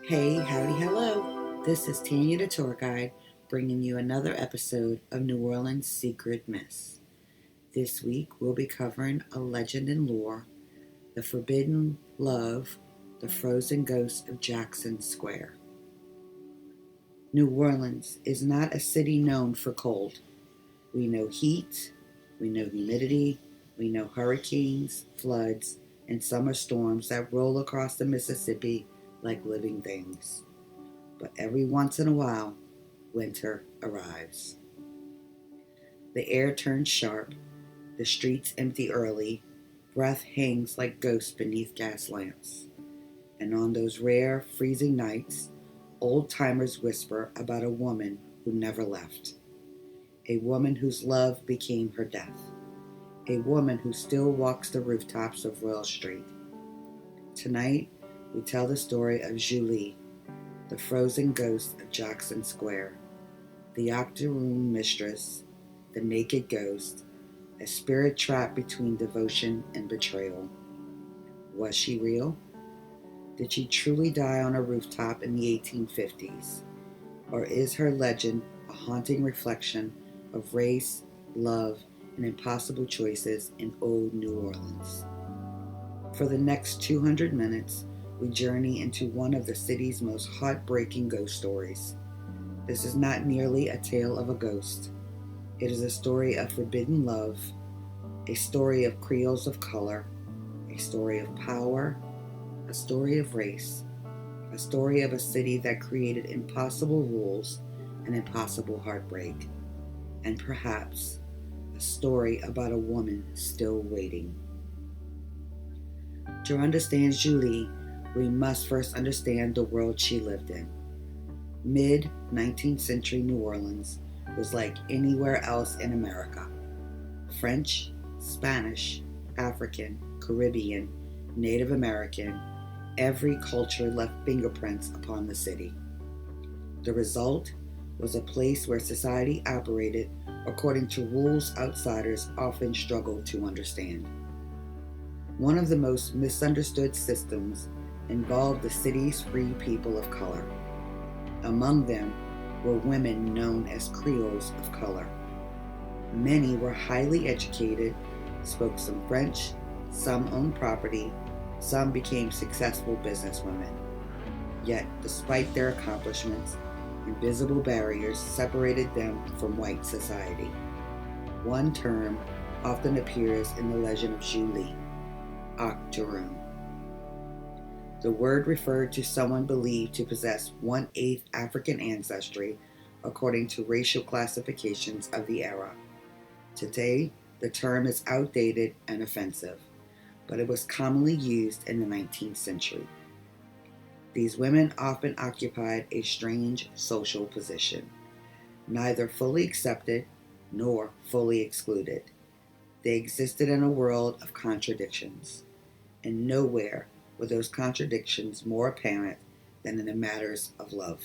Hey, howdy, hello. This is Tanya the Tour Guide bringing you another episode of New Orleans Secret Myths. This week we'll be covering a legend and lore, the forbidden love, the frozen ghost of Jackson Square. New Orleans is not a city known for cold. We know heat, we know humidity, we know hurricanes, floods, and summer storms that roll across the Mississippi like living things. But every once in a while, winter arrives. The air turns sharp, the streets empty early, breath hangs like ghosts beneath gas lamps. And on those rare, freezing nights, old timers whisper about a woman who never left. A woman whose love became her death. A woman who still walks the rooftops of Royal Street. Tonight, we tell the story of Julie, the frozen ghost of Jackson Square, the octoroon mistress, the naked ghost, a spirit trapped between devotion and betrayal. Was she real? Did she truly die on a rooftop in the 1850s? Or is her legend a haunting reflection of race, love, and impossible choices in old New Orleans? For the next 200 minutes, we journey into one of the city's most heartbreaking ghost stories. This is not merely a tale of a ghost. It is a story of forbidden love, a story of Creoles of color, a story of power, a story of race, a story of a city that created impossible rules and impossible heartbreak, and perhaps a story about a woman still waiting. To understand Julie, we must first understand the world she lived in. Mid-19th century New Orleans was like anywhere else in America. French, Spanish, African, Caribbean, Native American, every culture left fingerprints upon the city. The result was a place where society operated according to rules outsiders often struggled to understand. One of the most misunderstood systems involved the city's free people of color. Among them were women known as Creoles of color. Many were highly educated, spoke some French, some owned property, some became successful businesswomen. Yet, despite their accomplishments, invisible barriers separated them from white society. One term often appears in the legend of Julie, octoroon. The word referred to someone believed to possess 1/8 African ancestry according to racial classifications of the era. Today, the term is outdated and offensive, but it was commonly used in the 19th century. These women often occupied a strange social position, neither fully accepted nor fully excluded. They existed in a world of contradictions, and nowhere were those contradictions more apparent than in the matters of love.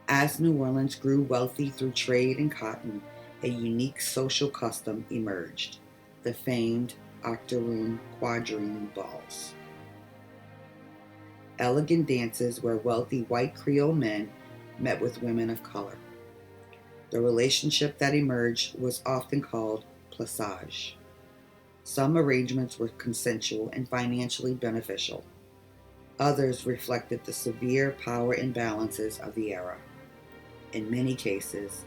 As New Orleans grew wealthy through trade and cotton, a unique social custom emerged, the famed octoroon quadroon balls. Elegant dances where wealthy white Creole men met with women of color. The relationship that emerged was often called plaçage. Some arrangements were consensual and financially beneficial. Others reflected the severe power imbalances of the era. In many cases,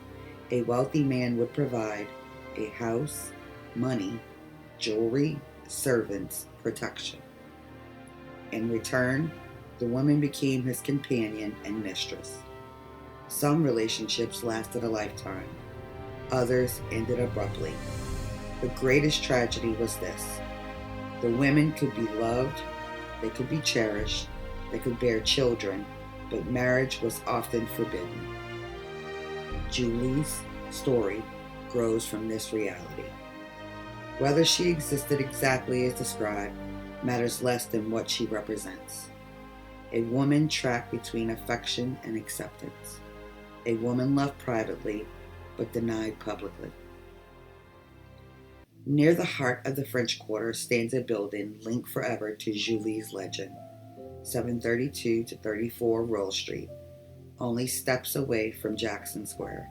a wealthy man would provide a house, money, jewelry, servants, protection. In return, the woman became his companion and mistress. Some relationships lasted a lifetime. Others ended abruptly. The greatest tragedy was this: the women could be loved, they could be cherished, they could bear children, but marriage was often forbidden. Julie's story grows from this reality. Whether she existed exactly as described matters less than what she represents. A woman trapped between affection and acceptance. A woman loved privately, but denied publicly. Near the heart of the French Quarter stands a building linked forever to Julie's legend. 732 to 34 Royal Street, only steps away from Jackson Square.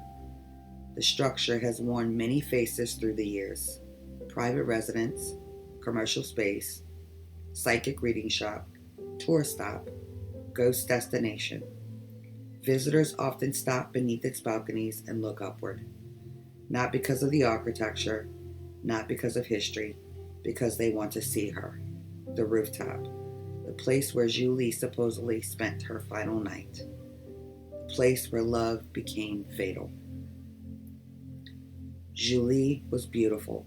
The structure has worn many faces through the years: private residence, commercial space, psychic reading shop, tour stop, ghost destination. Visitors often stop beneath its balconies and look upward, not because of the architecture, not because of history, because they want to see her, the rooftop, the place where Julie supposedly spent her final night, the place where love became fatal. Julie was beautiful.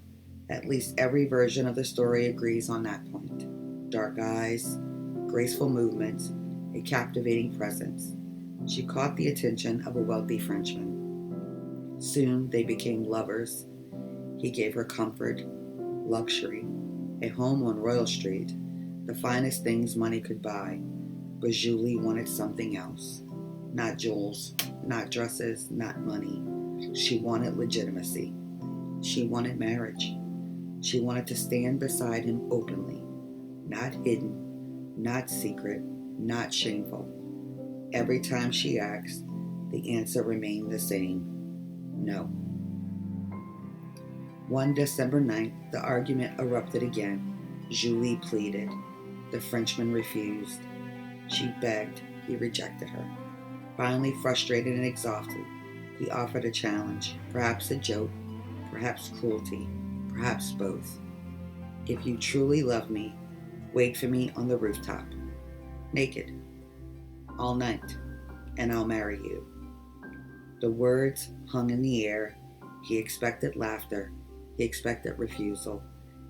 At least every version of the story agrees on that point. Dark eyes, graceful movements, a captivating presence. She caught the attention of a wealthy Frenchman. Soon they became lovers. He gave her comfort, luxury, a home on Royal Street, the finest things money could buy. But Julie wanted something else. Not jewels, not dresses, not money. She wanted legitimacy. She wanted marriage. She wanted to stand beside him openly, not hidden, not secret, not shameful. Every time she asked, the answer remained the same: no. One December night, the argument erupted again. Julie pleaded. The Frenchman refused. She begged. He rejected her. Finally, frustrated and exhausted, he offered a challenge, perhaps a joke, perhaps cruelty, perhaps both. If you truly love me, wait for me on the rooftop, naked, all night, and I'll marry you. The words hung in the air. He expected laughter. He expected refusal.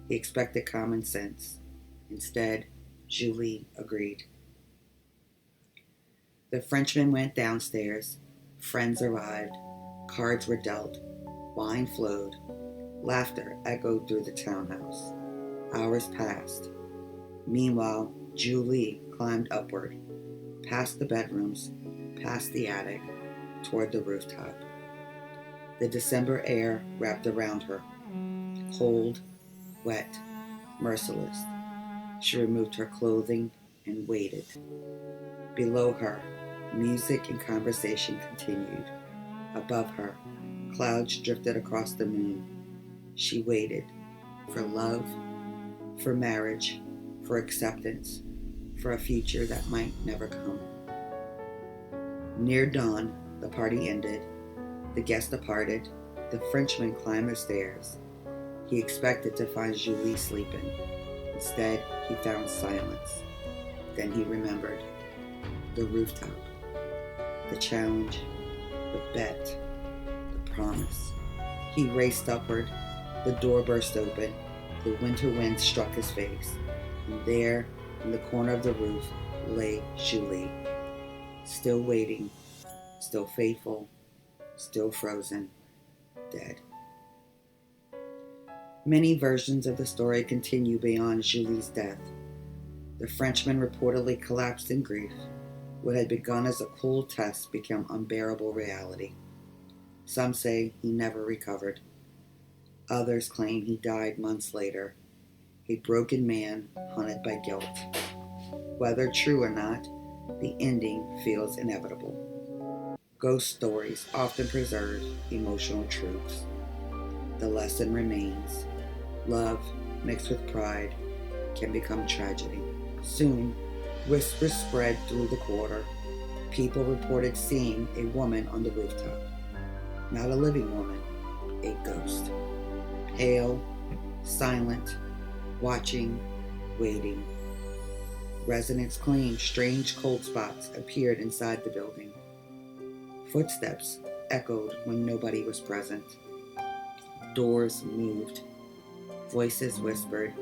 He expected common sense. Instead, Julie agreed. The Frenchman went downstairs. Friends arrived. Cards were dealt. Wine flowed. Laughter echoed through the townhouse. Hours passed. Meanwhile, Julie climbed upward, past the bedrooms, past the attic, toward the rooftop. The December air wrapped around her, cold, wet, merciless. She removed her clothing and waited. Below her, music and conversation continued. Above her, clouds drifted across the moon. She waited for love, for marriage, for acceptance, for a future that might never come. Near dawn, the party ended. The guests departed. The Frenchman climbed the stairs. He expected to find Julie sleeping. Instead, he found silence. Then he remembered. The rooftop, the challenge, the bet, the promise. He raced upward. The door burst open. The winter wind struck his face. And there, in the corner of the roof, lay Julie, still waiting, still faithful, still frozen, dead. Many versions of the story continue beyond Julie's death. The Frenchman reportedly collapsed in grief. What had begun as a cool test became unbearable reality. Some say he never recovered. Others claim he died months later, a broken man haunted by guilt. Whether true or not, the ending feels inevitable. Ghost stories often preserve emotional truths. The lesson remains. Love mixed with pride can become tragedy. Soon, whispers spread through the quarter. People reported seeing a woman on the rooftop. Not a living woman, a ghost. Pale, silent, watching, waiting. Residents claimed strange cold spots appeared inside the building. Footsteps echoed when nobody was present. Doors moved. Voices whispered,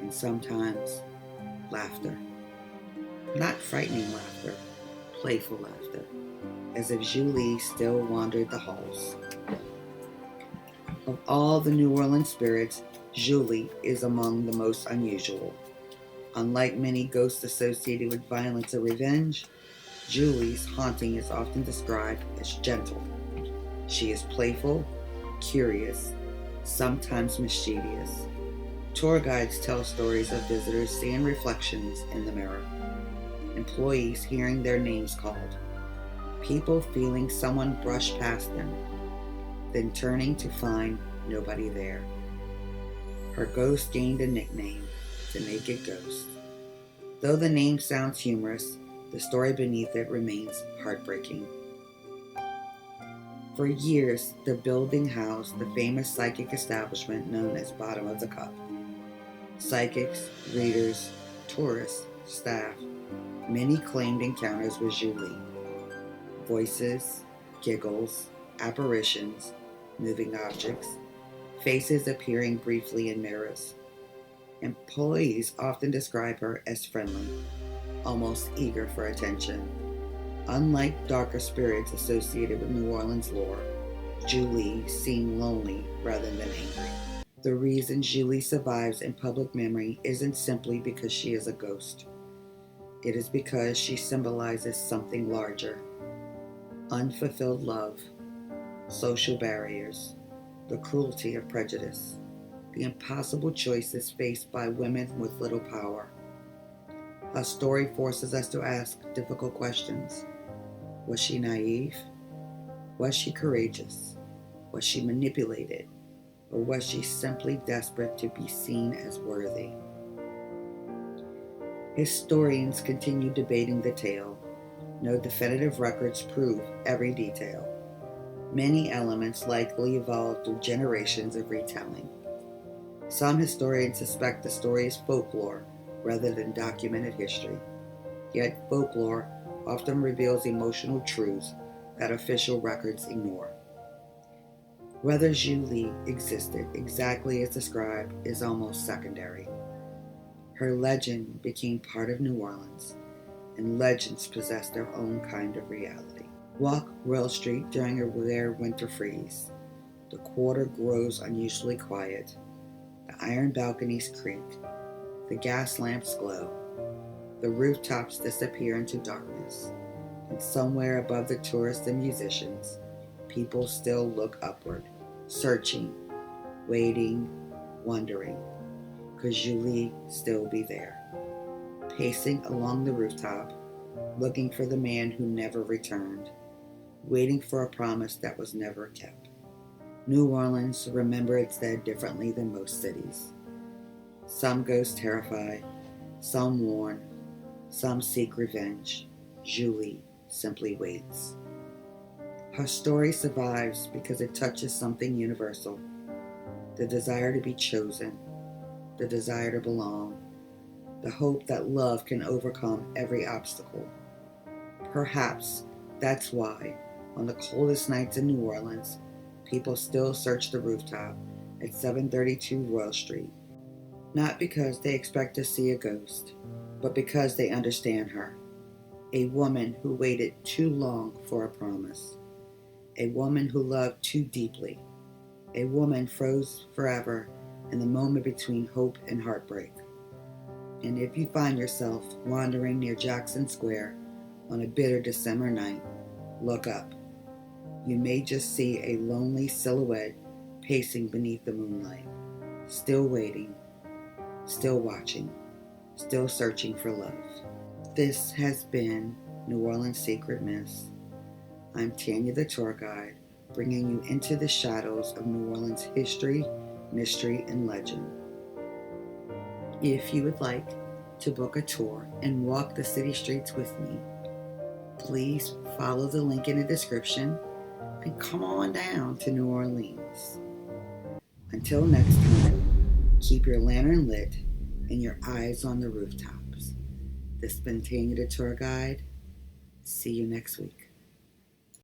and sometimes laughter. Not frightening laughter, playful laughter, as if Julie still wandered the halls. Of all the New Orleans spirits, Julie is among the most unusual. Unlike many ghosts associated with violence or revenge, Julie's haunting is often described as gentle. She is playful, curious, sometimes mischievous. Tour guides tell stories of visitors seeing reflections in the mirror. employees hearing their names called, people feeling someone brush past them, then turning to find nobody there. Her ghost gained a nickname, the Naked Ghost. Though the name sounds humorous, the story beneath it remains heartbreaking. For years, the building housed the famous psychic establishment known as Bottom of the Cup. Psychics, readers, tourists, staff, many claimed encounters with Julie. Voices, giggles, apparitions, moving objects, faces appearing briefly in mirrors. Employees often describe her as friendly, almost eager for attention. Unlike darker spirits associated with New Orleans lore, Julie seemed lonely rather than angry. The reason Julie survives in public memory isn't simply because she is a ghost. It is because she symbolizes something larger: unfulfilled love, social barriers, the cruelty of prejudice, the impossible choices faced by women with little power. Her story forces us to ask difficult questions. Was she naive? Was she courageous? Was she manipulated? Or was she simply desperate to be seen as worthy? Historians continue debating the tale. No definitive records prove every detail. Many elements likely evolved through generations of retelling. Some historians suspect the story is folklore rather than documented history. Yet folklore often reveals emotional truths that official records ignore. Whether Julie existed exactly as described is almost secondary. Her legend became part of New Orleans, and legends possess their own kind of reality. Walk Royal Street during a rare winter freeze. The quarter grows unusually quiet. The iron balconies creak. The gas lamps glow. The rooftops disappear into darkness. And somewhere above the tourists and musicians, people still look upward, searching, waiting, wondering. Could Julie still be there? Pacing along the rooftop, looking for the man who never returned, waiting for a promise that was never kept. New Orleans remembers its dead differently than most cities. Some ghosts terrify, some warn, some seek revenge. Julie simply waits. Her story survives because it touches something universal: the desire to be chosen, the desire to belong, the hope that love can overcome every obstacle. Perhaps that's why, on the coldest nights in New Orleans, people still search the rooftop at 732 Royal Street. Not because they expect to see a ghost, but because they understand her. A woman who waited too long for a promise. A woman who loved too deeply. A woman froze forever in the moment between hope and heartbreak. And if you find yourself wandering near Jackson Square on a bitter December night, look up. You may just see a lonely silhouette pacing beneath the moonlight, still waiting, still watching, still searching for love. This has been New Orleans Secret Myths. I'm Tanya the tour guide, bringing you into the shadows of New Orleans history, mystery, and legend. If you would like to book a tour and walk the city streets with me, please follow the link in the description and come on down to New Orleans. Until next time, keep your lantern lit and your eyes on the rooftops. This has been Tanya the tour guide. See you next week.